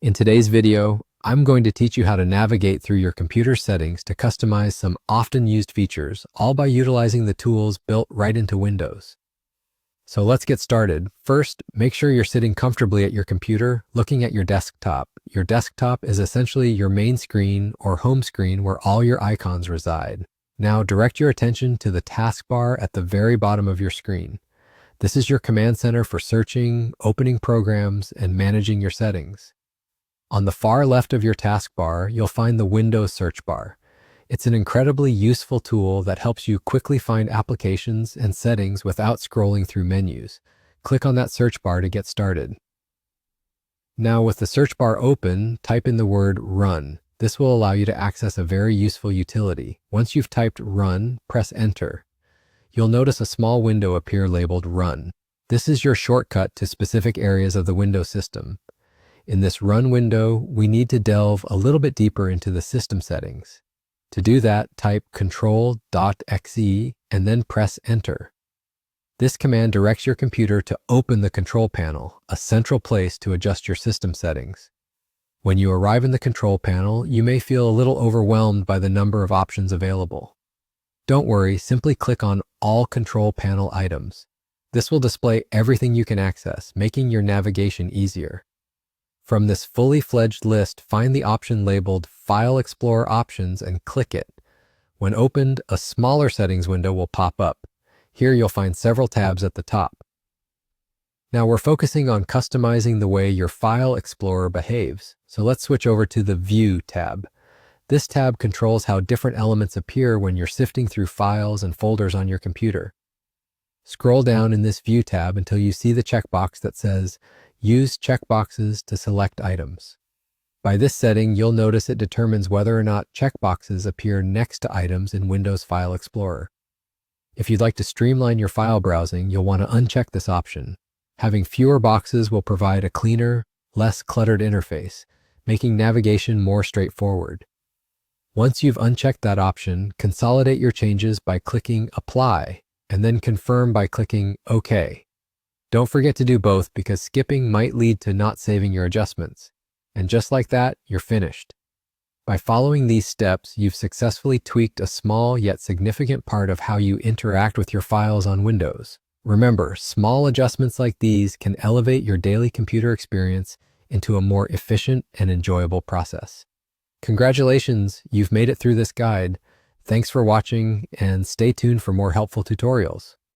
In today's video, I'm going to teach you how to navigate through your computer settings to customize some often used features, all by utilizing the tools built right into Windows. So let's get started. First, make sure you're sitting comfortably at your computer, looking at your desktop. Your desktop is essentially your main screen or home screen where all your icons reside. Now direct your attention to the taskbar at the very bottom of your screen. This is your command center for searching, opening programs, and managing your settings. On the far left of your taskbar, you'll find the Windows search bar. It's an incredibly useful tool that helps you quickly find applications and settings without scrolling through menus. Click on that search bar to get started. Now, with the search bar open, type in the word Run. This will allow you to access a very useful utility. Once you've typed Run, press Enter. You'll notice a small window appear labeled Run. This is your shortcut to specific areas of the Windows system. In this Run window, we need to delve a little bit deeper into the system settings. To do that, type Control.exe and then press Enter. This command directs your computer to open the control panel, a central place to adjust your system settings. When you arrive in the control panel, you may feel a little overwhelmed by the number of options available. Don't worry, simply click on All Control Panel Items. This will display everything you can access, making your navigation easier. From this fully fledged list, find the option labeled File Explorer Options and click it. When opened, a smaller settings window will pop up. Here you'll find several tabs at the top. Now we're focusing on customizing the way your File Explorer behaves, so let's switch over to the View tab. This tab controls how different elements appear when you're sifting through files and folders on your computer. Scroll down in this View tab until you see the checkbox that says Use checkboxes to select items. By this setting, you'll notice it determines whether or not checkboxes appear next to items in Windows File Explorer. If you'd like to streamline your file browsing, you'll want to uncheck this option. Having fewer boxes will provide a cleaner, less cluttered interface, making navigation more straightforward. Once you've unchecked that option, consolidate your changes by clicking Apply, and then confirm by clicking OK. Don't forget to do both because skipping might lead to not saving your adjustments. And just like that, you're finished. By following these steps, you've successfully tweaked a small yet significant part of how you interact with your files on Windows. Remember, small adjustments like these can elevate your daily computer experience into a more efficient and enjoyable process. Congratulations, you've made it through this guide. Thanks for watching and stay tuned for more helpful tutorials.